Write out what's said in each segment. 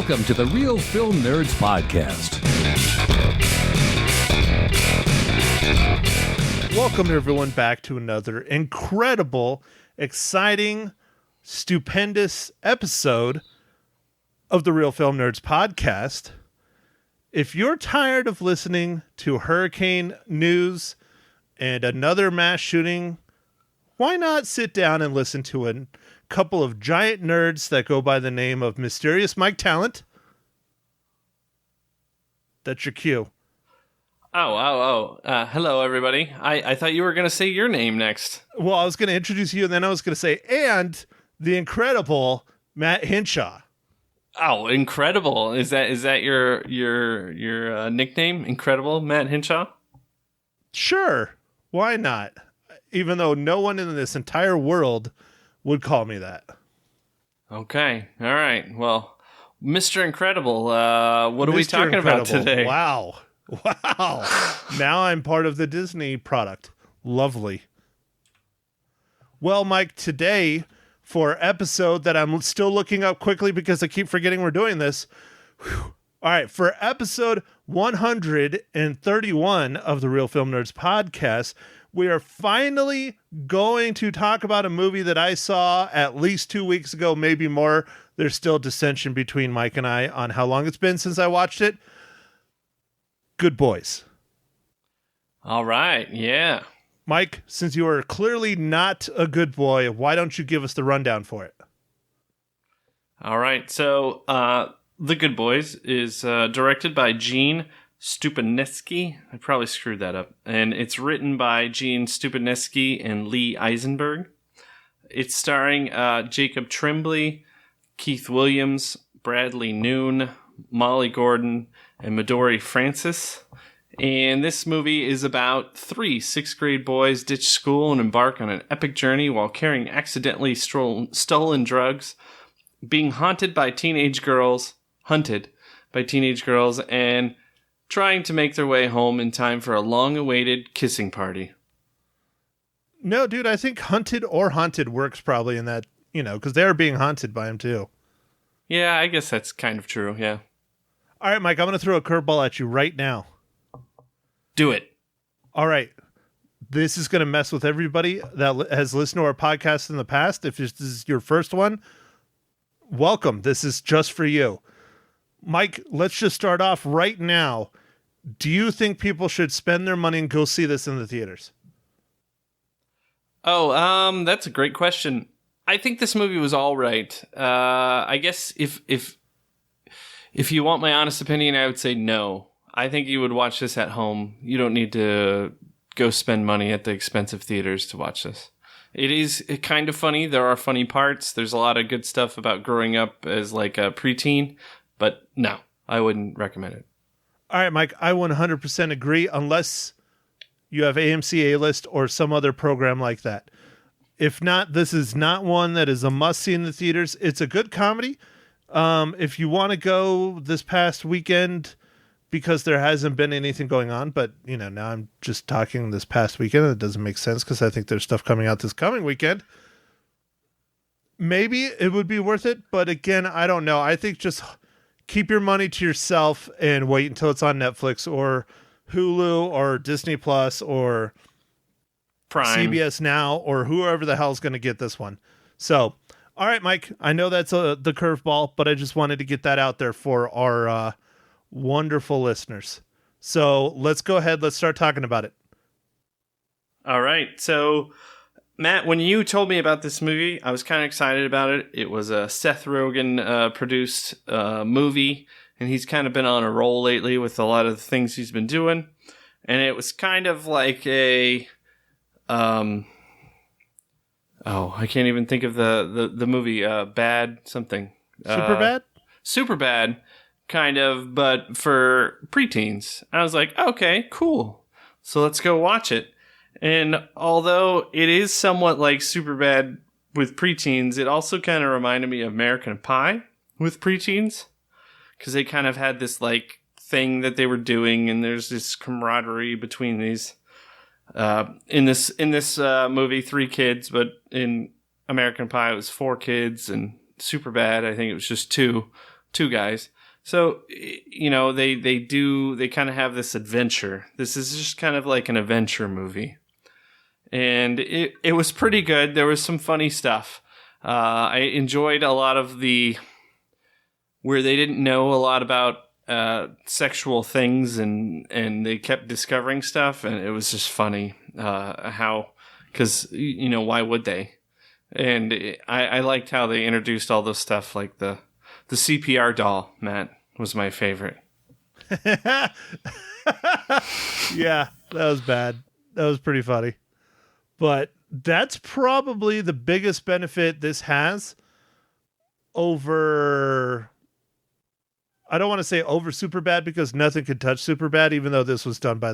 Welcome to the Real Film Nerds Podcast. Welcome everyone back to another incredible, exciting, stupendous episode of the Real Film Nerds Podcast. If you're tired of listening to hurricane news and another mass shooting, why not sit down and listen to a couple of giant nerds that go by the name of Mysterious Mike Talent? That's your cue. Hello, everybody. I thought you were going to say your name next. Well, I was going to introduce you, and then I was going to say, and the incredible Matt Hinshaw. Oh, incredible! Is that your nickname? Incredible, Matt Hinshaw? Sure, why not? Even though no one in this entire world would call me that. Okay, all right. Well, Mr. Incredible, what are we talking about today? Wow. Now I'm part of the Disney product. Lovely. Well, Mike, today, for episode that I'm still looking up quickly because I keep forgetting we're doing this. All right, for episode 131 of the Real Film Nerds Podcast, we are finally going to talk about a movie that I saw at least 2 weeks ago, maybe more. There's still dissension between Mike and I on how long it's been since I watched it. Good Boys. All right, yeah. Mike, since you are clearly not a good boy, why don't you give us the rundown for it? All right, so The Good Boys is directed by Gene Stupinetsky. I probably screwed that up. And it's written by Gene Stupinetsky and Lee Eisenberg. It's starring Jacob Tremblay, Keith Williams, Bradley Noon, Molly Gordon, and Midori Francis. And this movie is about three sixth-grade boys ditch school and embark on an epic journey while carrying accidentally stolen drugs, being hunted by teenage girls, and trying to make their way home in time for a long-awaited kissing party. No, dude, I think hunted or haunted works probably in that, because they're being haunted by him too. Yeah, I guess that's kind of true, yeah. All right, Mike, I'm going to throw a curveball at you right now. Do it. All right. This is going to mess with everybody that has listened to our podcast in the past. If this is your first one, welcome. This is just for you. Mike, let's just start off right now. Do you think people should spend their money and go see this in the theaters? Oh, that's a great question. I think this movie was all right. I guess if you want my honest opinion, I would say no. I think you would watch this at home. You don't need to go spend money at the expensive theaters to watch this. It is kind of funny. There are funny parts. There's a lot of good stuff about growing up as like a preteen. But no, I wouldn't recommend it. All right, Mike, I 100% agree unless you have AMC A-List or some other program like that. If not, this is not one that is a must-see in the theaters. It's a good comedy. If you want to go this past weekend, because there hasn't been anything going on, but, now I'm just talking this past weekend. It doesn't make sense because I think there's stuff coming out this coming weekend. Maybe it would be worth it, but again, I don't know. I think just keep your money to yourself and wait until it's on Netflix or Hulu or Disney Plus or Prime, CBS Now, or whoever the hell is going to get this one. So, all right, Mike, I know that's the curveball, but I just wanted to get that out there for our wonderful listeners. So let's go ahead. Let's start talking about it. All right. So, Matt, when you told me about this movie, I was kind of excited about it. It was a Seth Rogen produced movie, and he's kind of been on a roll lately with a lot of the things he's been doing. And it was kind of like a, I can't even think of the movie, Bad something. Superbad, kind of, but for preteens. I was like, okay, cool. So let's go watch it. And although it is somewhat like Superbad with preteens, it also kind of reminded me of American Pie with preteens, because they kind of had this like thing that they were doing, and there's this camaraderie between these. In this movie, 3 kids, but in American Pie it was 4 kids, and Superbad I think it was just two guys. So, they kind of have this adventure. This is just kind of like an adventure movie. And it was pretty good. There was some funny stuff. I enjoyed a lot of where they didn't know a lot about sexual things and they kept discovering stuff. And it was just funny because, why would they? And I liked how they introduced all this stuff, like the CPR doll, Matt, was my favorite. Yeah, that was bad. That was pretty funny. But that's probably the biggest benefit this has over... I don't want to say over Superbad because nothing could touch Superbad, even though this was done by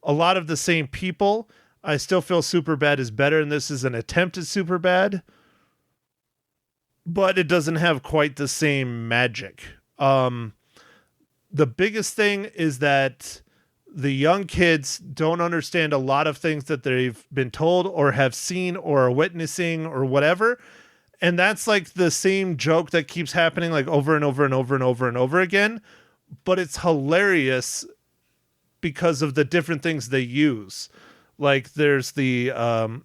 a lot of the same people. I still feel Superbad is better, and this is an attempt at Superbad. But it doesn't have quite the same magic. The biggest thing is that the young kids don't understand a lot of things that they've been told or have seen or are witnessing or whatever. And that's like the same joke that keeps happening like over and over and over and over and over again. But it's hilarious because of the different things they use. Like there's the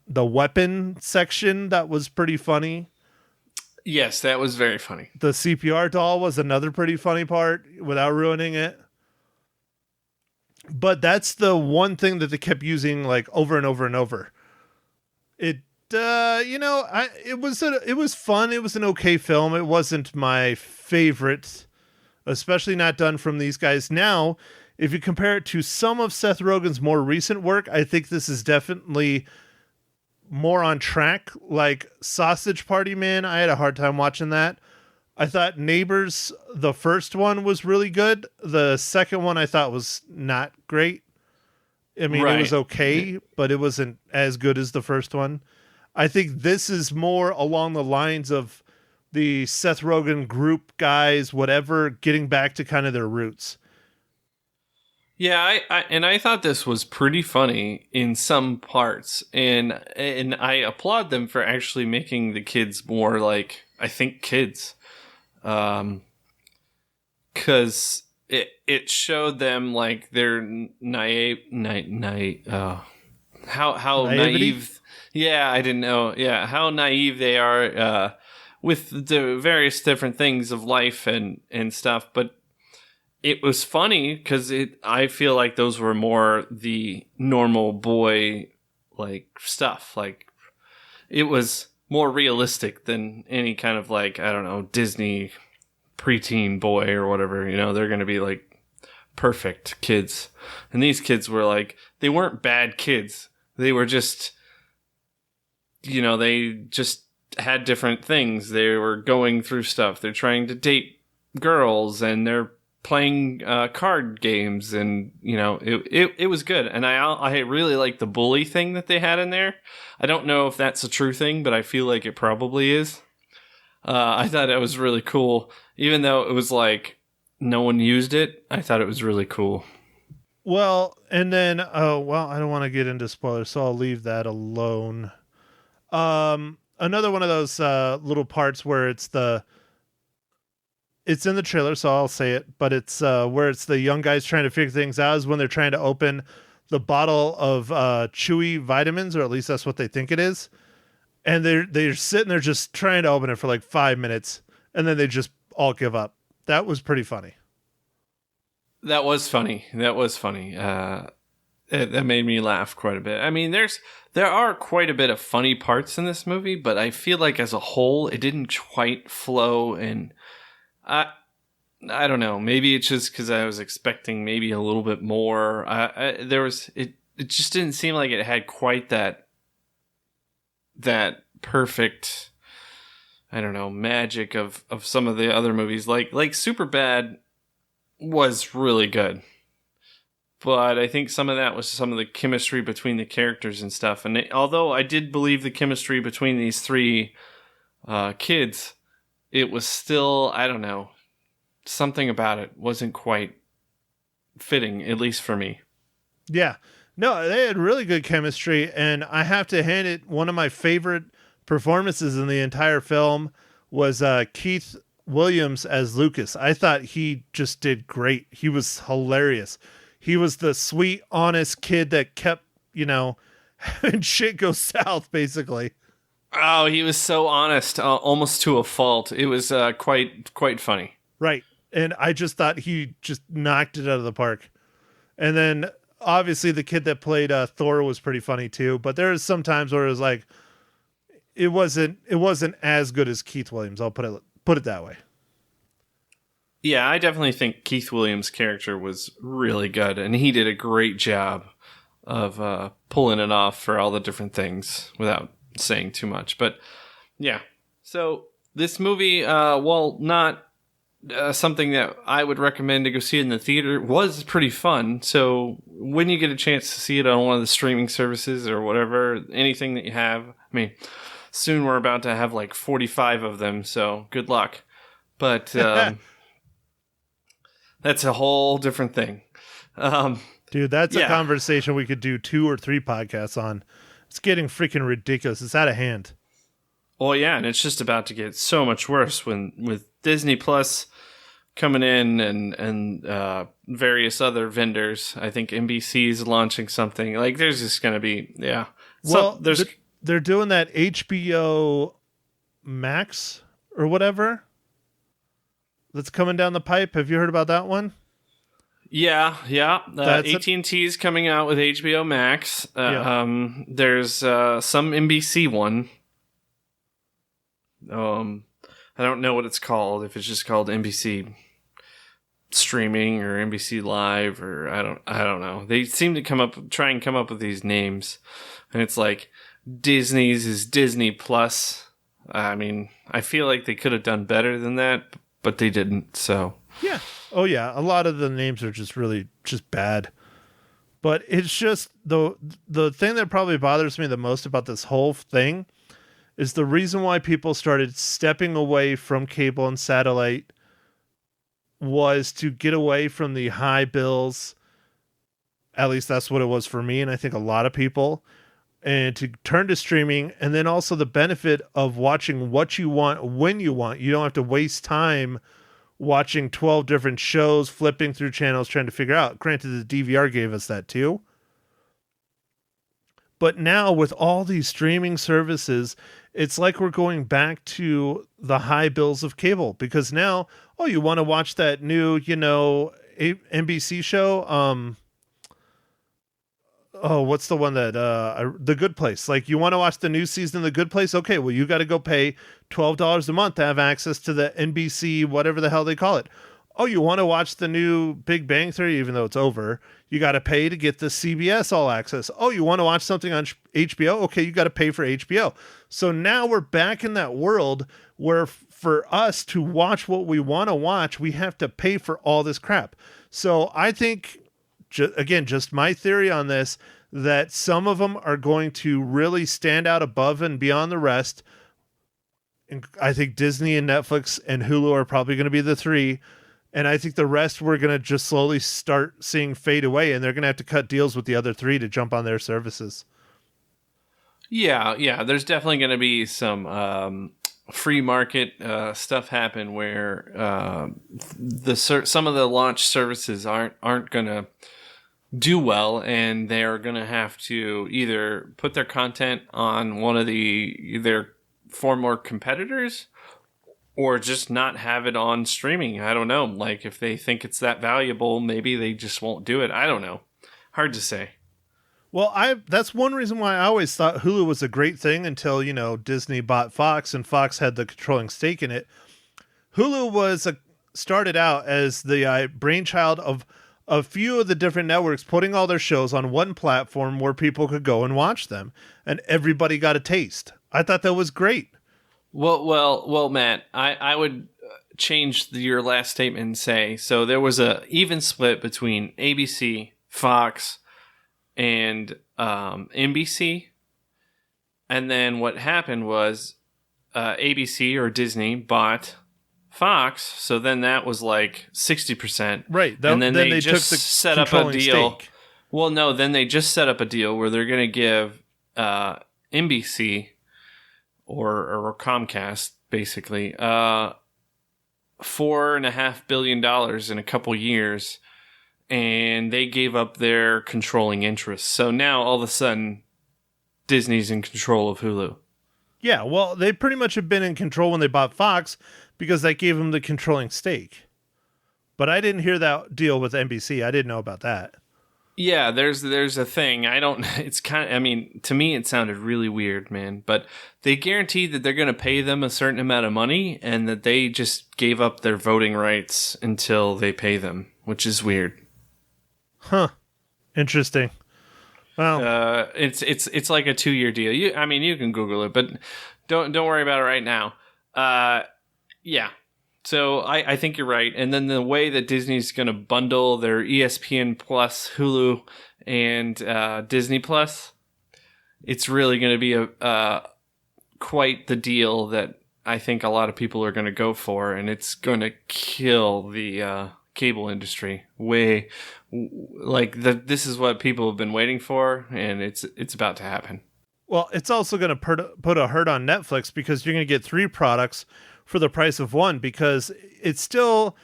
weapon section that was pretty funny. Yes, that was very funny. The CPR doll was another pretty funny part without ruining it. But that's the one thing that they kept using like over and over and over. It it was fun. It was an okay film. It wasn't my favorite, especially not done from these guys. Now, if you compare it to some of Seth Rogen's more recent work, I think this is definitely more on track. Like Sausage Party, man, I had a hard time watching that. I thought Neighbors, the first one, was really good. The second one I thought was not great. I mean, It was okay, but it wasn't as good as the first one. I think this is more along the lines of the Seth Rogen group guys, whatever, getting back to kind of their roots. Yeah, I thought this was pretty funny in some parts, and I applaud them for actually making the kids more like, I think, kids. Because it showed them like their how naive. Yeah, I didn't know. Yeah, how naive they are with the various different things of life and stuff. But it was funny because I feel like those were more the normal boy like stuff. Like it was more realistic than any kind of like, I don't know, Disney preteen boy or whatever. They're going to be like perfect kids. And these kids were like, they weren't bad kids. They were just, they just had different things. They were going through stuff. They're trying to date girls and they're playing card games, and it was good. And I really like the bully thing that they had in there. I don't know if that's a true thing, but I feel like it probably is. I thought it was really cool, even though it was like no one used it. I thought it was really cool. Well, and then I don't want to get into spoilers, so I'll leave that alone. Another one of those little parts where it's in the trailer, so I'll say it, but it's where it's the young guys trying to figure things out is when they're trying to open the bottle of Chewy vitamins, or at least that's what they think it is. And they're sitting there just trying to open it for like 5 minutes, and then they just all give up. That was pretty funny. That was funny. That made me laugh quite a bit. I mean, there are quite a bit of funny parts in this movie, but I feel like as a whole, it didn't quite flow. And I don't know. Maybe it's just because I was expecting maybe a little bit more. It just didn't seem like it had quite that perfect, I don't know, magic of some of the other movies. Like Superbad was really good. But I think some of that was some of the chemistry between the characters and stuff. And although I did believe the chemistry between these three kids, it was still, I don't know, something about it wasn't quite fitting, at least for me. Yeah. No, they had really good chemistry, and I have to hand it, one of my favorite performances in the entire film was Keith Williams as Lucas. I thought he just did great. He was hilarious. He was the sweet, honest kid that kept, having shit go south, basically. Oh, he was so honest, almost to a fault. It was quite funny. Right. And I just thought he just knocked it out of the park. And then obviously the kid that played Thor was pretty funny too. But there was some times where it was like, it wasn't as good as Keith Williams. I'll put it that way. Yeah, I definitely think Keith Williams' character was really good, and he did a great job of pulling it off for all the different things without saying too much. But yeah, so this movie, while not something that I would recommend to go see in the theater, was pretty fun. So when you get a chance to see it on one of the streaming services or whatever, anything that you have, I mean, soon we're about to have like 45 of them, so good luck. But that's a whole different thing. Dude, that's a conversation we could do 2 or 3 podcasts on. It's getting freaking ridiculous. It's out of hand. Well, yeah, and it's just about to get so much worse with Disney Plus coming in and various other vendors. I think NBC is launching something. Like, there's just going to be, yeah. Well, they're doing that HBO Max or whatever that's coming down the pipe. Have you heard about that one? Yeah. AT&T is coming out with HBO Max. There's some NBC one. I don't know what it's called. If it's just called NBC Streaming or NBC Live, or I don't know. They seem to try and come up with these names, and it's like Disney's is Disney Plus. I mean, I feel like they could have done better than that, but they didn't. So yeah. Oh yeah, a lot of the names are just really just bad. But it's just the thing that probably bothers me the most about this whole thing is the reason why people started stepping away from cable and satellite was to get away from the high bills. At least that's what it was for me, and I think a lot of people, and to turn to streaming, and then also the benefit of watching what you want when you want. You don't have to waste time watching 12 different shows, flipping through channels, trying to figure out. Granted, the DVR gave us that too. But now with all these streaming services, it's like we're going back to the high bills of cable, because now, you want to watch that new, NBC show? What's the one that, The Good Place? Like, you want to watch the new season of The Good Place? Okay, well, you got to go pay $12 a month to have access to the NBC, whatever the hell they call it. Oh, you want to watch the new Big Bang Theory, even though it's over, you got to pay to get the CBS All Access. Oh, you want to watch something on HBO? Okay, you got to pay for HBO. So now we're back in that world where for us to watch what we want to watch, we have to pay for all this crap. So I think, again, just my theory on this, that some of them are going to really stand out above and beyond the rest. And I think Disney and Netflix and Hulu are probably going to be the 3. And I think the rest we're going to just slowly start seeing fade away, and they're going to have to cut deals with the other 3 to jump on their services. Yeah. There's definitely going to be some free market stuff happen where some of the launch services aren't going to do well, and they're going to have to either put their content on one of their former competitors, or just not have it on streaming. I don't know. Like, if they think it's that valuable, maybe they just won't do it. I don't know. Hard to say. Well, that's one reason why I always thought Hulu was a great thing until, Disney bought Fox and Fox had the controlling stake in it. Hulu started out as the brainchild of a few of the different networks putting all their shows on one platform where people could go and watch them, and everybody got a taste. I thought that was great. Well, Matt, I would change your last statement and say, so there was a even split between ABC, Fox, and NBC. And then what happened was ABC or Disney bought Fox, so then that was like 60%. Right. And then they took the set up a deal. Stake. Well, no, then they just set up a deal where they're going to give NBC or Comcast, basically, $4.5 billion in a couple years, and they gave up their controlling interests. So now all of a sudden, Disney's in control of Hulu. Yeah, well, they pretty much have been in control when they bought Fox because that gave them the controlling stake. But I didn't hear that deal with NBC. I didn't know about that. Yeah, there's a thing. It's kind of, I mean, to me it sounded really weird, man, but they guaranteed that they're going to pay them a certain amount of money and that they just gave up their voting rights until they pay them, which is weird. Huh. Interesting. Well, it's like a 2-year deal. You can Google it, but don't worry about it right now. Yeah. So I think you're right. And then the way that Disney's going to bundle their ESPN Plus, Hulu, and Disney Plus, it's really going to be quite the deal that I think a lot of people are going to go for, and it's going to kill the cable industry. This is what people have been waiting for, and it's about to happen. well, it's also going to put a hurt on Netflix because you're going to get 3 products for the price of one, because it's like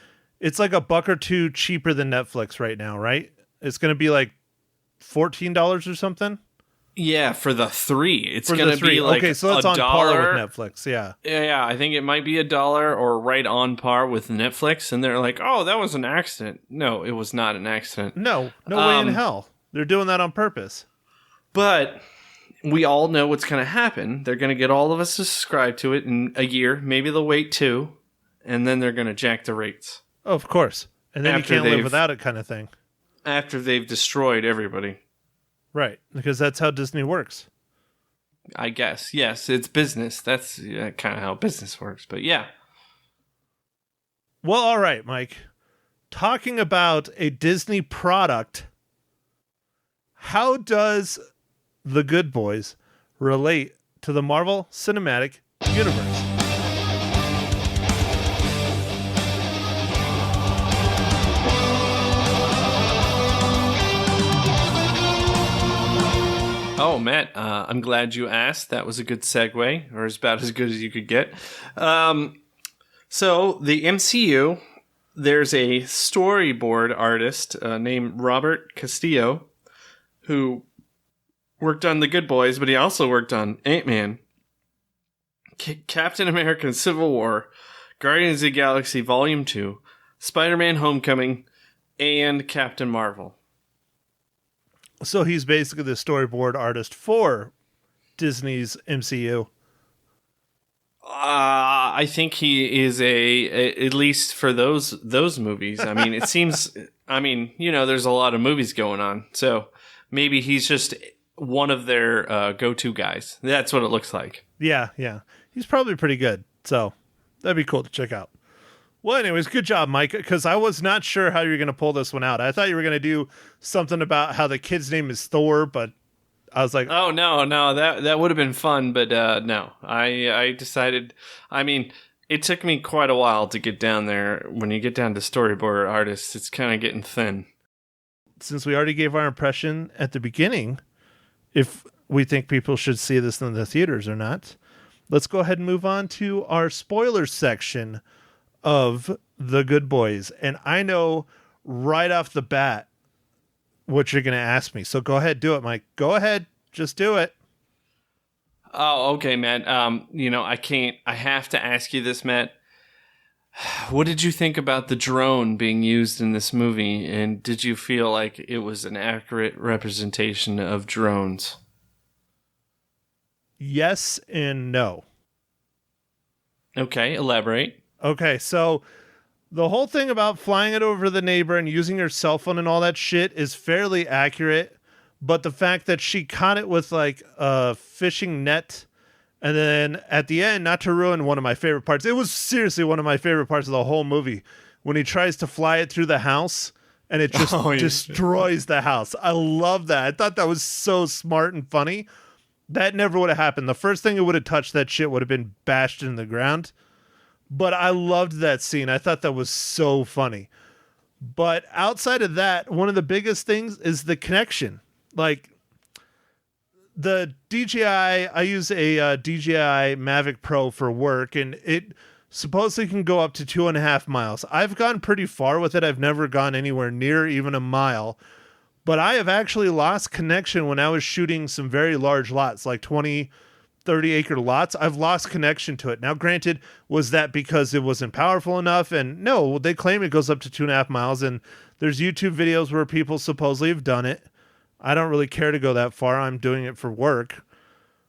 $1 or $2 cheaper than Netflix right now, right? It's going to be like $14 or something. Yeah, for the 3, it's going to be like okay, so it's on par with Netflix. Yeah, I think it might be $1 or right on par with Netflix, and they're like, "Oh, that was an accident." No, it was not an accident. No way in hell. They're doing that on purpose. But we all know what's going to happen. They're going to get all of us to subscribe to it in a year. Maybe they'll wait 2, and then they're going to jack the rates. Oh, of course. And then After you can't live without it, kind of thing. After they've destroyed everybody. Right, because that's how Disney works. I guess. Yes, it's business. That's kind of how business works. But yeah. Well, all right, Mike. Talking about a Disney product, how does The Good Boys relate to the Marvel Cinematic Universe? Oh, Matt, I'm glad you asked. That was a good segue, or about as good as you could get. So, the MCU, there's a storyboard artist named Robert Castillo who worked on The Good Boys, but he also worked on Ant-Man, Captain America Civil War, Guardians of the Galaxy Volume 2, Spider-Man Homecoming, and Captain Marvel. So he's basically the storyboard artist for Disney's MCU. I think he is at least for those movies. I mean, it seems, there's a lot of movies going on. So maybe he's just one of their go-to guys. That's what it looks like. Yeah. He's probably pretty good. So that'd be cool to check out. Well, anyways, good job, Mike, because I was not sure how you were going to pull this one out. I thought you were going to do something about how the kid's name is Thor, but I was like... Oh, no, that would have been fun, but no. I decided... I mean, it took me quite a while to get down there. When you get down to storyboard artists, it's kind of getting thin. Since we already gave our impression at the beginning, if we think people should see this in the theaters or not, let's go ahead and move on to our spoiler section of The Good Boys. And I know right off the bat what you're going to ask me. So go ahead, do it, Mike. Go ahead. Just do it. Oh, okay, Matt. I have to ask you this, Matt. What did you think about the drone being used in this movie? And did you feel like it was an accurate representation of drones? Yes and no. Okay, elaborate. Okay, so the whole thing about flying it over the neighbor and using her cell phone and all that shit is fairly accurate, but the fact that she caught it with like a fishing net, and then at the end, not to ruin one of my favorite parts, it was seriously one of my favorite parts of the whole movie, when he tries to fly it through the house and it just destroys the house. I love that. I thought that was so smart and funny. That never would have happened. The first thing it would have touched that shit would have been bashed in the ground. But I loved that scene. I thought that was so funny. But outside of that, one of the biggest things is the connection. Like the DJI, I use a DJI Mavic Pro for work, and it supposedly can go up to 2.5 miles. I've gone pretty far with it. I've never gone anywhere near even a mile, but I have actually lost connection when I was shooting some very large lots, like 20, 30 acre lots. I've lost connection to it. Now, granted, was that because it wasn't powerful enough? And no, they claim it goes up to 2.5 miles, and there's YouTube videos where people supposedly have done it. I don't really care to go that far. I'm doing it for work.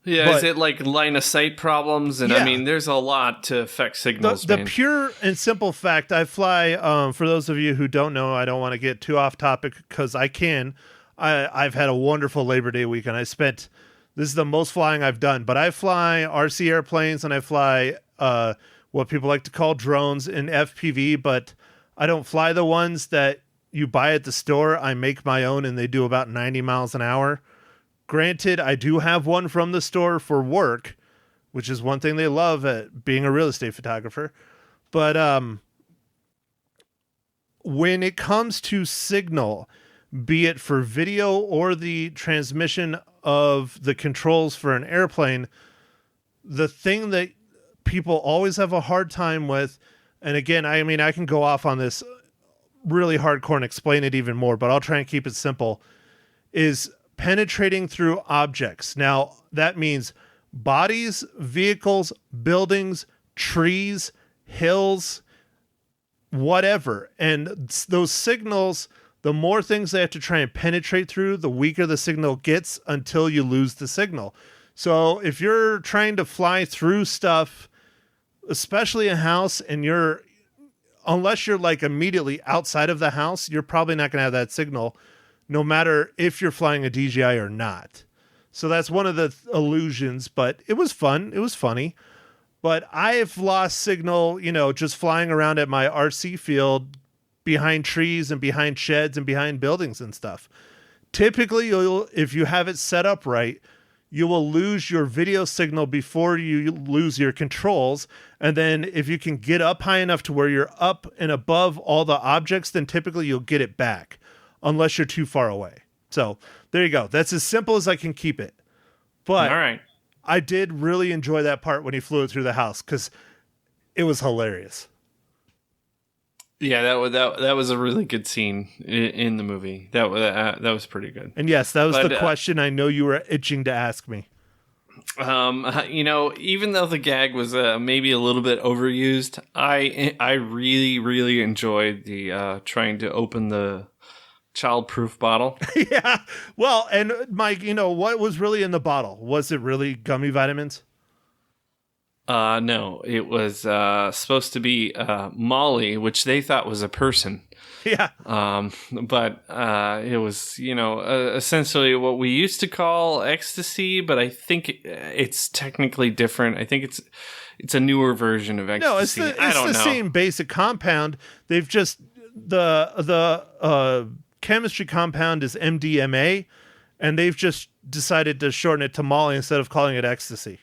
Yeah, But- is it like line of sight problems? And Yeah. I mean, there's a lot to affect signals, The man. pure and simple fact, I fly, for those of you who don't know, I don't want to get too off topic because I can. I've had a wonderful Labor Day weekend. This is the most flying I've done, but I fly RC airplanes and I fly what people like to call drones in FPV, but I don't fly the ones that you buy at the store. I make my own and they do about 90 miles an hour. Granted, I do have one from the store for work, which is one thing they love at being a real estate photographer. But when it comes to signal, be it for video or the transmission of the controls for an airplane, the thing that people always have a hard time with, and again, I mean, I can go off on this really hardcore and explain it even more, but I'll try and keep it simple, is penetrating through objects. Now, that means bodies, vehicles, buildings, trees, hills, whatever. And those signals, the more things they have to try and penetrate through, the weaker the signal gets until you lose the signal. So if you're trying to fly through stuff, especially a house, and unless you're like immediately outside of the house, you're probably not going to have that signal, no matter if you're flying a DJI or not. So that's one of the illusions, but it was fun. It was funny. But I've lost signal, just flying around at my RC field behind trees and behind sheds and behind buildings and stuff. Typically, if you have it set up right, you will lose your video signal before you lose your controls. And then if you can get up high enough to where you're up and above all the objects, then typically you'll get it back, unless you're too far away. So there you go. That's as simple as I can keep it. But All right. I did really enjoy that part when he flew it through the house because it was hilarious. Yeah, that was a really good scene in the movie. That was pretty good. And yes, that was But, the question I know you were itching to ask me. Even though the gag was maybe a little bit overused, I really, really enjoyed the trying to open the child-proof bottle. Yeah. Well, and Mike, what was really in the bottle? Was it really gummy vitamins? No, it was supposed to be Molly, which they thought was a person. Yeah. But it was, essentially what we used to call ecstasy, but I think it's technically different. I think it's a newer version of ecstasy. No, it's I don't the know. same basic compound. They've just the chemistry compound is MDMA, and they've just decided to shorten it to Molly instead of calling it ecstasy.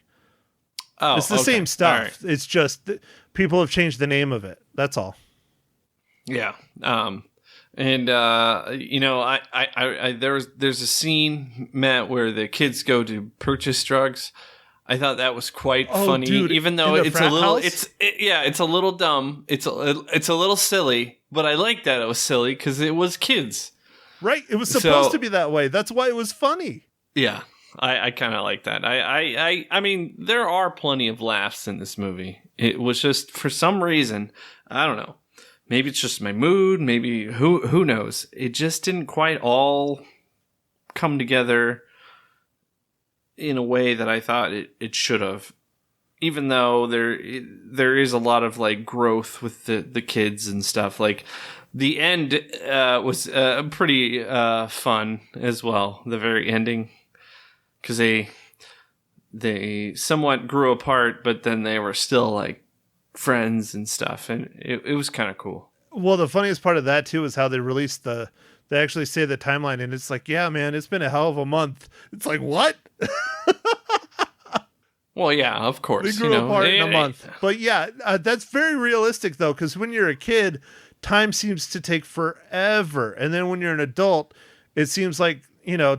Oh, It's the okay. same stuff. All right. It's just people have changed the name of it. That's all. Yeah. There's a scene, Matt, where the kids go to purchase drugs. I thought that was quite funny, dude, even though in the it's a frat little, house? it's a little dumb. It's a little silly, but I like that it was silly because it was kids. Right? It was supposed So- to be that way. That's why it was funny. Yeah, I kind of like that. I mean, there are plenty of laughs in this movie. It was just, for some reason, I don't know. Maybe it's just my mood. Maybe who knows? It just didn't quite all come together in a way that I thought it should have. Even though there is a lot of like growth with the kids and stuff. Like the end was pretty fun as well. The very ending, because they somewhat grew apart, but then they were still like friends and stuff, and it was kind of cool. Well, the funniest part of that too is how they released they actually say the timeline, and it's like, yeah, man, it's been a hell of a month. It's like, what? Well, yeah, of course. They grew apart in a month. But yeah, that's very realistic though, because when you're a kid, time seems to take forever, and then when you're an adult, it seems like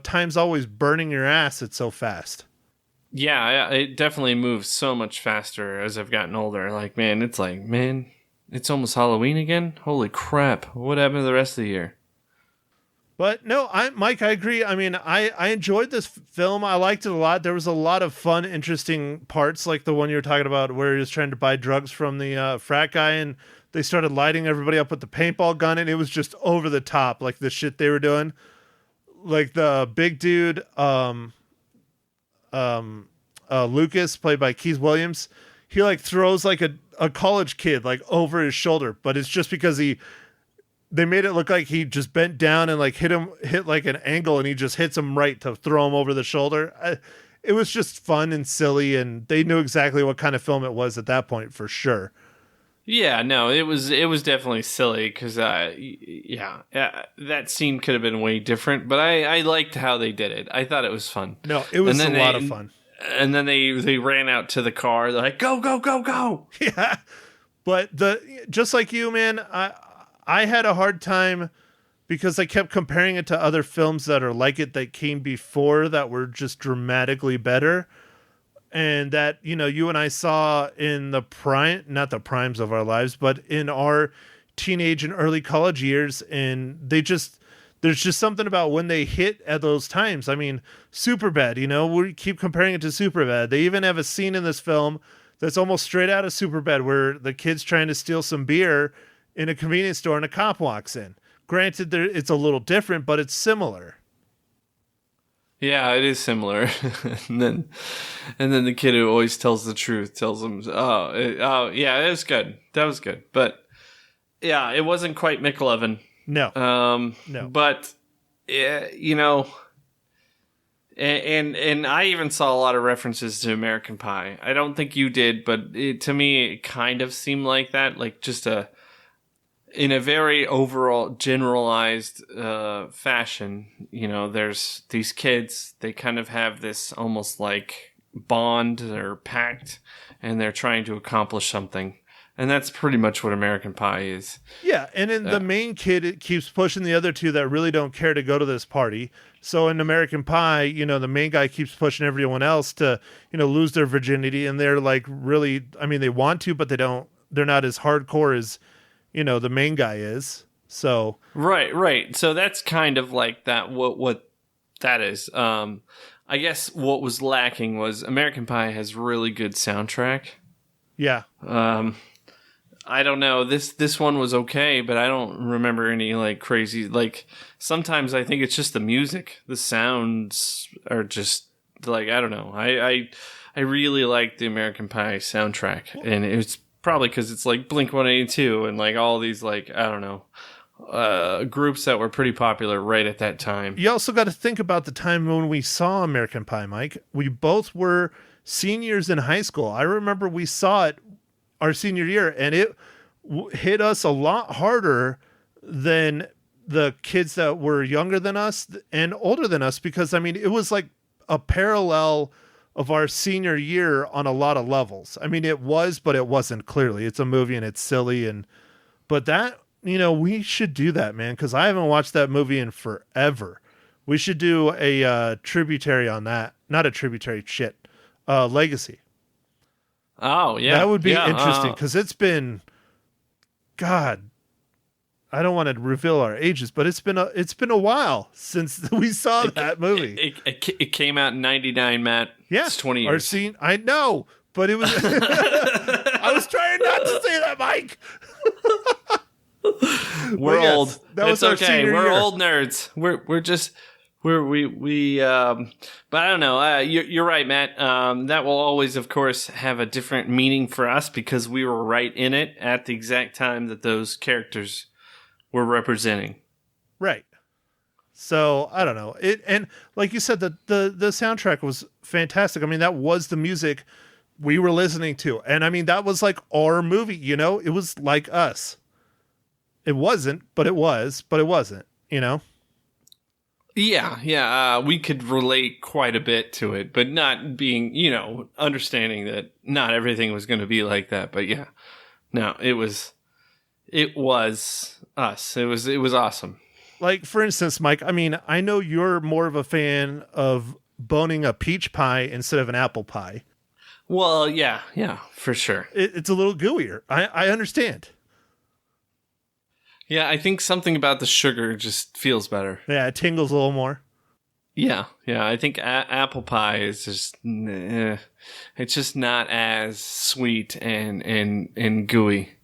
time's always burning your ass. It's so fast. Yeah, it definitely moves so much faster as I've gotten older. Man, it's almost Halloween again. Holy crap! What happened to the rest of the year? But no, Mike, I agree. I mean, I enjoyed this film. I liked it a lot. There was a lot of fun, interesting parts, like the one you were talking about where he was trying to buy drugs from the frat guy, and they started lighting everybody up with the paintball gun, and it was just over the top, like the shit they were doing. Like the big dude, Lucas, played by Keith Williams, he like throws like a college kid like over his shoulder, but it's just because they made it look like he just bent down and like hit like an angle, and he just hits him right to throw him over the shoulder. It was just fun and silly, and they knew exactly what kind of film it was at that point for sure. Yeah, no, it was definitely silly because that scene could have been way different, but I liked how they did it. I thought it was fun. No, it was a lot of fun. And then they ran out to the car. They're like, go, go, go, go. Yeah, but just like you, man, I had a hard time because I kept comparing it to other films that are like it that came before that were just dramatically better. And that, you and I saw in not the primes of our lives, but in our teenage and early college years. And there's just something about when they hit at those times. I mean, Superbad, we keep comparing it to Superbad. They even have a scene in this film that's almost straight out of Superbad where the kid's trying to steal some beer in a convenience store and a cop walks in. Granted, it's a little different, but it's similar. Yeah, it is similar. and then the kid who always tells the truth tells him, yeah, it was good. That was good. But yeah, it wasn't quite McLovin. No. No. But and I even saw a lot of references to American Pie. I don't think you did, but to me it kind of seemed like that, like just in a very overall generalized fashion. There's these kids, they kind of have this almost like bond or pact, and they're trying to accomplish something. And that's pretty much what American Pie is. Yeah, and then the main kid, it keeps pushing the other two that really don't care to go to this party. So in American Pie, the main guy keeps pushing everyone else to, lose their virginity, and they're like really, I mean, they want to, but they're not as hardcore as the main guy is. So right. So that's kind of like that. What that is. I guess what was lacking was American Pie has really good soundtrack. Yeah. I don't know. This one was okay, but I don't remember any like crazy. Like sometimes I think it's just the music. The sounds are just like, I don't know. I really like the American Pie soundtrack, and it's probably because it's like Blink-182 and like all these like, I don't know, groups that were pretty popular right at that time. You also got to think about the time when we saw American Pie, Mike. We both were seniors in high school. I remember we saw it our senior year, and it hit us a lot harder than the kids that were younger than us and older than us, because I mean, it was like a parallel of our senior year on a lot of levels. I mean, it was, but it wasn't. Clearly it's a movie and it's silly, but that, we should do that, man, because I haven't watched that movie in forever. We should do a tributary on that. Not a tributary, Legacy. Oh, yeah. That would be interesting, because it's been, God, I don't want to reveal our ages, but it's been a while since we saw that movie. It came out in 99, Matt. Yeah. It's 20 years. I know, but it was, I was trying not to say that, Mike. We're old. It's okay. We're old nerds. But I don't know. You're right, Matt. That will always, of course, have a different meaning for us because we were right in it at the exact time that those characters were representing. Right. So I don't know. And like you said, the soundtrack was fantastic. I mean, that was the music we were listening to, and I mean, that was like our movie. It was like us. It wasn't, but it was, but it wasn't. Yeah. We could relate quite a bit to it, but not being, understanding that not everything was going to be like that. But yeah, no, it was us. It was awesome. Like, for instance, Mike, I mean, I know you're more of a fan of boning a peach pie instead of an apple pie. Well, yeah, for sure. It's a little gooier. I understand. Yeah, I think something about the sugar just feels better. Yeah, it tingles a little more. Yeah. I think apple pie is just, it's just not as sweet and gooey.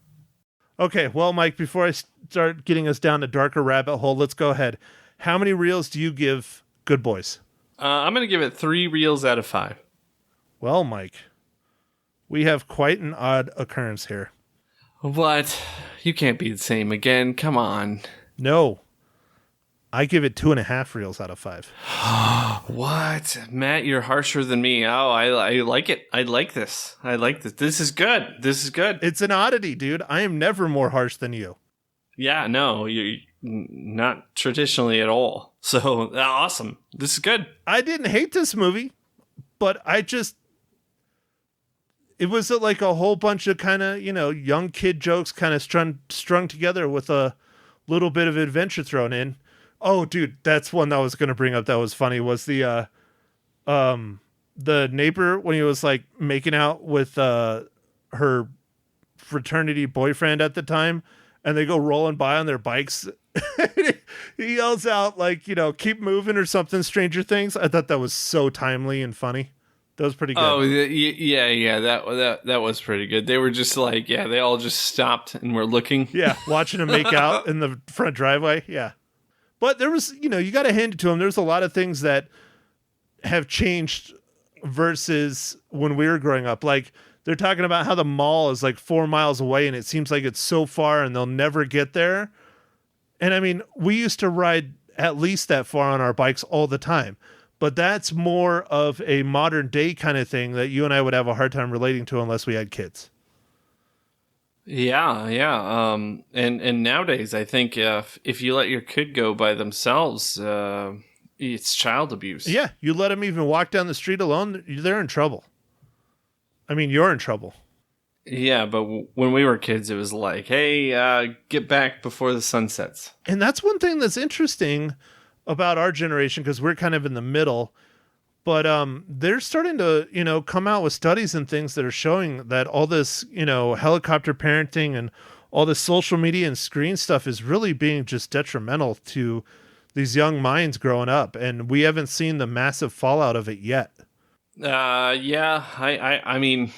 Okay, well, Mike, before I start getting us down a darker rabbit hole, let's go ahead. How many reels do you give Good Boys? I'm going to give it 3 reels out of 5. Well, Mike, we have quite an odd occurrence here. What? You can't be the same again. Come on. No. I give it 2.5 reels out of 5. What? Matt, you're harsher than me. Oh, I like it. I like this. This is good. It's an oddity, dude. I am never more harsh than you. Yeah, no, you're not traditionally at all. So, awesome. This is good. I didn't hate this movie, but it was like a whole bunch of kind of, young kid jokes kind of strung together with a little bit of adventure thrown in. Oh, dude, that's one that I was going to bring up that was funny was the neighbor when he was like making out with her fraternity boyfriend at the time, and they go rolling by on their bikes. He yells out like, keep moving or something, Stranger Things. I thought that was so timely and funny. That was pretty good. Oh, yeah. That was pretty good. They were just like, they all just stopped and were looking. Yeah, watching him make out in the front driveway. Yeah. But there was, you got to hand it to him. There's a lot of things that have changed versus when we were growing up. Like, they're talking about how the mall is like 4 miles away and it seems like it's so far and they'll never get there. And I mean, we used to ride at least that far on our bikes all the time. But that's more of a modern day kind of thing that you and I would have a hard time relating to unless we had kids. Yeah. And nowadays, I think if you let your kid go by themselves, it's child abuse. Yeah, you let them even walk down the street alone, they're in trouble. I mean, you're in trouble. Yeah, but when we were kids, it was like, hey, get back before the sun sets. And that's one thing that's interesting about our generation, because we're kind of in the middle, but they're starting to, come out with studies and things that are showing that all this, helicopter parenting and all this social media and screen stuff is really being just detrimental to these young minds growing up. And we haven't seen the massive fallout of it yet. Yeah, I mean,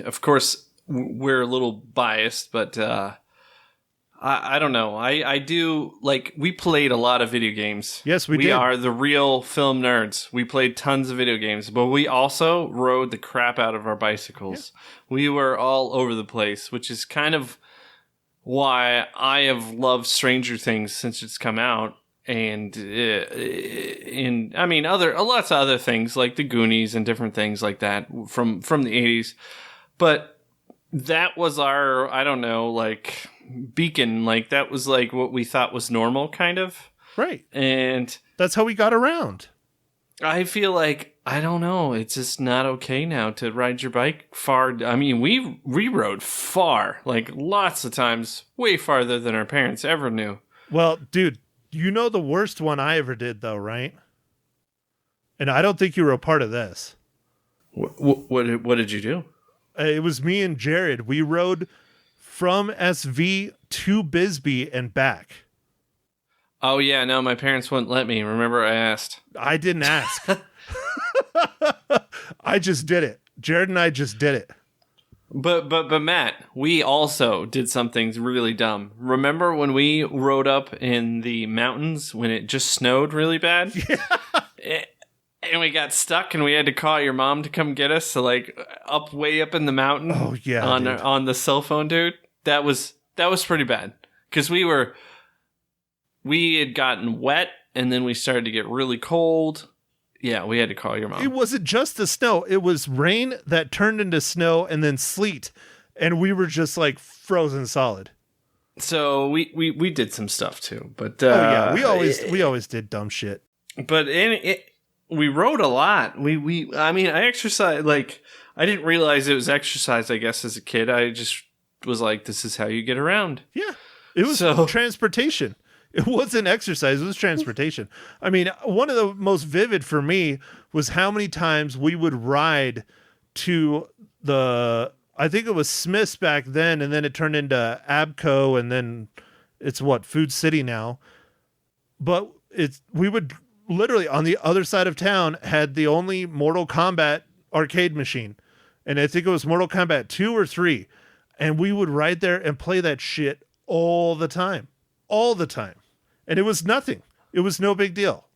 of course, we're a little biased, but I don't know. I do, like, we played a lot of video games. Yes, we did. We are the real film nerds. We played tons of video games, but we also rode the crap out of our bicycles. Yeah. We were all over the place, which is kind of why I have loved Stranger Things since it's come out. And I mean, lots of other things like the Goonies and different things like that from the 80s. But that was our, I don't know, like, beacon. Like, that was like what we thought was normal, kind of. Right. And that's how we got around. I feel like, I don't know, it's just not okay now to ride your bike far. I mean, we rode far, like lots of times, way farther than our parents ever knew. Well, dude, you know the worst one I ever did, though, right? And I don't think you were a part of this. What did you do? It was me and Jared. We rode from SV to Bisbee and back. Oh, yeah. No, my parents wouldn't let me. Remember, I asked. I didn't ask. I just did it. Jared and I just did it. But Matt, we also did something really dumb. Remember when we rode up in the mountains when it just snowed really bad? Yeah. And we got stuck and we had to call your mom to come get us. So like way up in the mountain. Oh yeah. On the cell phone, dude. That was pretty bad. Because we had gotten wet and then we started to get really cold. Yeah, we had to call your mom. It wasn't just the snow. It was rain that turned into snow and then sleet. And we were just like frozen solid. So we did some stuff too. But yeah, we always did dumb shit. But we rode a lot. I mean, I exercised, like, I didn't realize it was exercise, I guess, as a kid. I just was like, this is how you get around. Yeah. It was transportation. It wasn't exercise, it was transportation. I mean, one of the most vivid for me was how many times we would ride to I think it was Smith's back then, and then it turned into Abco, and then it's Food City now. But we would literally, on the other side of town, had the only Mortal Kombat arcade machine. And I think it was Mortal Kombat 2 or 3. And we would ride there and play that shit all the time. All the time. And it was nothing. It was no big deal.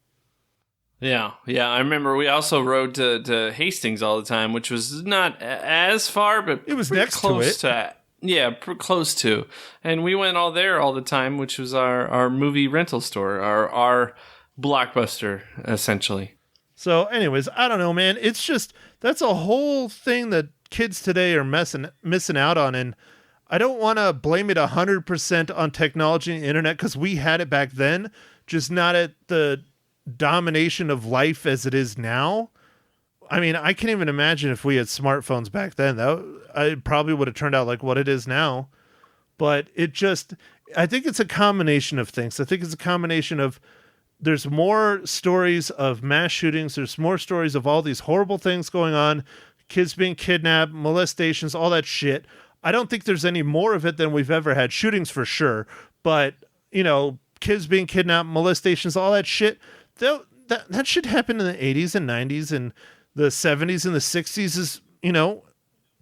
Yeah. I remember we also rode to Hastings all the time, which was not as far, but it was pretty next close to it. Close to. And we went all there all the time, which was our movie rental store, our Blockbuster, essentially. So anyways, I don't know, man. It's just, that's a whole thing that kids today are missing out on. And I don't want to blame it 100% on technology and the internet, because we had it back then, just not at the domination of life as it is now. I mean, I can't even imagine if we had smartphones back then. It probably would have turned out like what it is now. But I think it's a combination of things. I think it's a combination of, there's more stories of mass shootings. There's more stories of all these horrible things going on. Kids being kidnapped, molestations, all that shit. I don't think there's any more of it than we've ever had. Shootings for sure. But, kids being kidnapped, molestations, all that shit. That shit happened in the 80s and 90s and the 70s and the 60s is,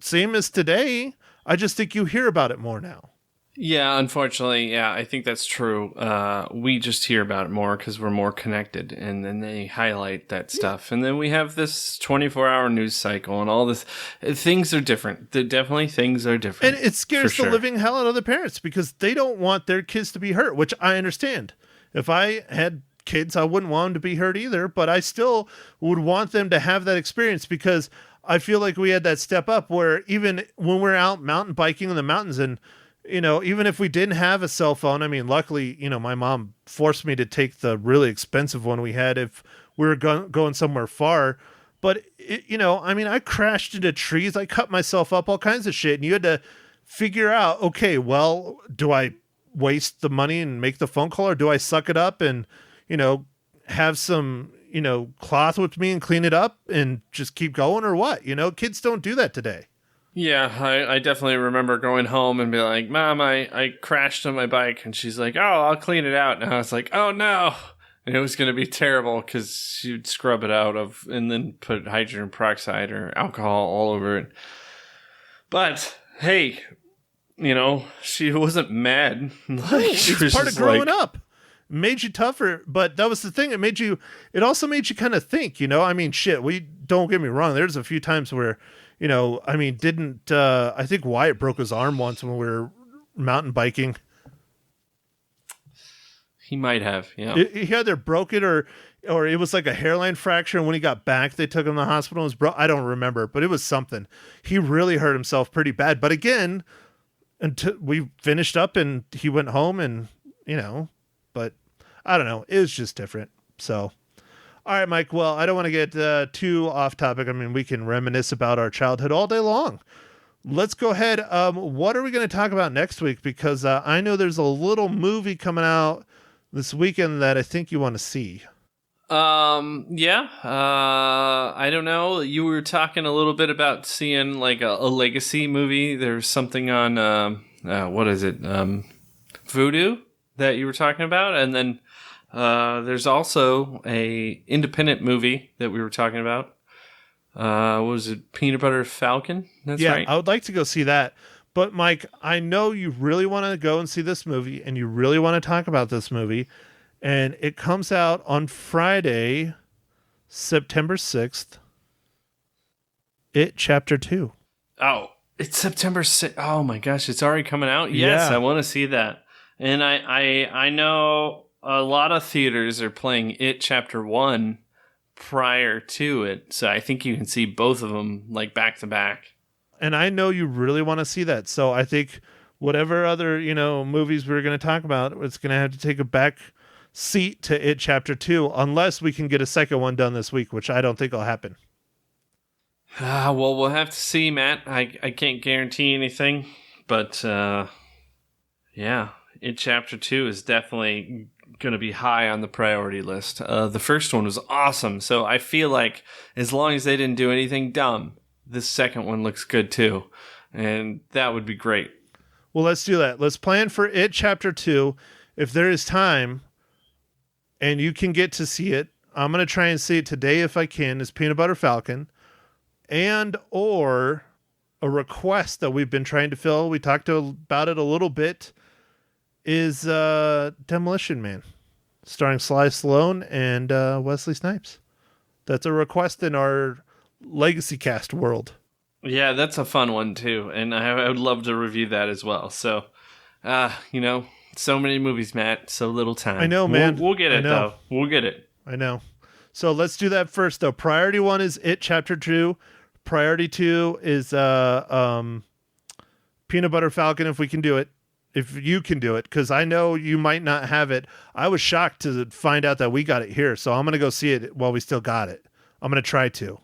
same as today. I just think you hear about it more now. Yeah, unfortunately, yeah, I think that's true. We just hear about it more because we're more connected, and then they highlight that stuff. And then we have this 24-hour news cycle and all this. Things are different. Things are different. And it scares the living hell out of the parents because they don't want their kids to be hurt, which I understand. If I had kids, I wouldn't want them to be hurt either, but I still would want them to have that experience because I feel like we had that step up where even when we're out mountain biking in the mountains and even if we didn't have a cell phone, I mean, luckily, my mom forced me to take the really expensive one we had if we were going somewhere far. But, I crashed into trees. I cut myself up, all kinds of shit. And you had to figure out, okay, well, do I waste the money and make the phone call or do I suck it up and, have some, cloth with me and clean it up and just keep going or what? Kids don't do that today. Yeah, I definitely remember going home and be like, Mom, I crashed on my bike. And she's like, oh, I'll clean it out. And I was like, oh, no. And it was going to be terrible because she'd scrub it out and then put hydrogen peroxide or alcohol all over it. But, hey, she wasn't mad. It's part of growing up. It made you tougher. But that was the thing. It also made you kind of think, shit, don't get me wrong. There's a few times where, I think Wyatt broke his arm once when we were mountain biking. He might have, yeah. He either broke it or it was like a hairline fracture. And when he got back, they took him to the hospital. I don't remember, but it was something. He really hurt himself pretty bad. But again, until we finished up and he went home and, but I don't know. It was just different. So. All right, Mike. Well, I don't want to get too off topic. I mean, we can reminisce about our childhood all day long. Let's go ahead. What are we going to talk about next week? Because I know there's a little movie coming out this weekend that I think you want to see. Yeah. I don't know. You were talking a little bit about seeing like a legacy movie. There's something on, what is it? Vudu that you were talking about. And then there's also a independent movie that we were talking about. What was it? Peanut Butter Falcon? That's right. I would like to go see that. But Mike, I know you really want to go and see this movie and you really want to talk about this movie. And it comes out on Friday, September 6th. It Chapter 2. Oh, it's September 6th. Oh my gosh, it's already coming out? Yes, yeah. I want to see that. And I know a lot of theaters are playing It Chapter 1 prior to it. So I think you can see both of them like back to back. And I know you really want to see that. So I think whatever other, movies we're going to talk about, it's going to have to take a back seat to It Chapter 2 unless we can get a second one done this week, which I don't think will happen. Well, we'll have to see, Matt. I can't guarantee anything, but yeah, It Chapter 2 is definitely going to be high on the priority list. The first one was awesome, so I feel like as long as they didn't do anything dumb, this second one looks good too, and that would be great. Well, let's do that. Let's plan for It Chapter 2. If there is time and you can get to see it, I'm going to try and see it today if I can, is Peanut Butter Falcon, and or a request that we've been trying to fill. We talked about it a little bit, is Demolition Man, starring Sly Stallone and Wesley Snipes. That's a request in our Legacy Cast world. Yeah, that's a fun one too, and I would love to review that as well. So, so many movies, Matt, so little time. I know, man. We'll get it, though. We'll get it. I know. So let's do that first, though. Priority 1 is It Chapter 2. Priority 2 is Peanut Butter Falcon, if we can do it. If you can do it, because I know you might not have it. I was shocked to find out that we got it here, so I'm going to go see it while we still got it. I'm going to try to.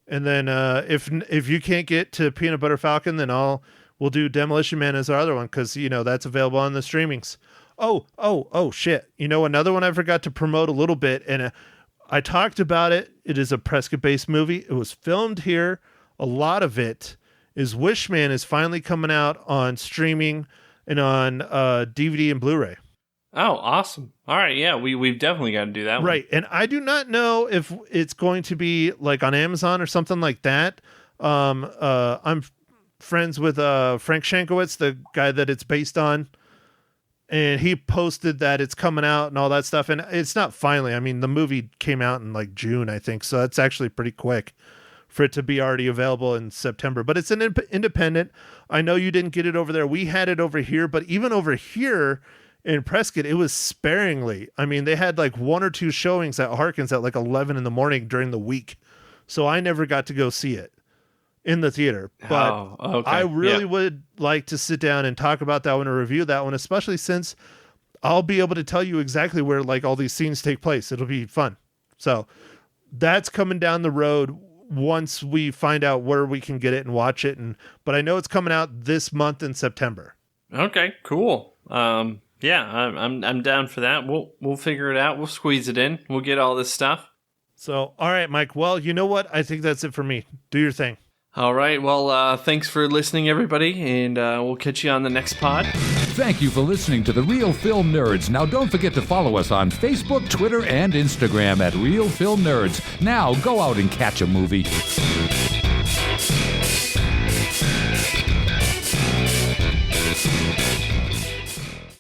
And then if you can't get to Peanut Butter Falcon, then we'll do Demolition Man as our other one, because, that's available on the streamings. Oh, shit. Another one I forgot to promote a little bit, and I talked about it. It is a Prescott-based movie. It was filmed here. A lot of it is Wishman is finally coming out on streaming and on DVD and Blu-ray. Oh, awesome. All right, yeah, we've definitely got to do that one. Right, and I do not know if it's going to be like on Amazon or something like that. I'm friends with Frank Shankowitz, the guy that it's based on, and he posted that it's coming out and all that stuff, and it's not finally. I mean, the movie came out in like June, I think, so that's actually pretty quick for it to be already available in September. But it's an independent. I know you didn't get it over there. We had it over here, but even over here in Prescott, it was sparingly. I mean, they had like 1 or 2 showings at Harkins at like 11 in the morning during the week. So I never got to go see it in the theater. But I really would like to sit down and talk about that one or review that one, especially since I'll be able to tell you exactly where like all these scenes take place. It'll be fun. So that's coming down the road once we find out where we can get it and watch it. But I know it's coming out this month in September. Okay, cool. Yeah, I'm down for that. We'll figure it out. We'll squeeze it in. We'll get all this stuff. So, all right, Mike. Well, you know what? I think that's it for me. Do your thing. All right. Well, thanks for listening, everybody, and we'll catch you on the next pod. Thank you for listening to The Real Film Nerds. Now, don't forget to follow us on Facebook, Twitter, and Instagram at Real Film Nerds. Now, go out and catch a movie.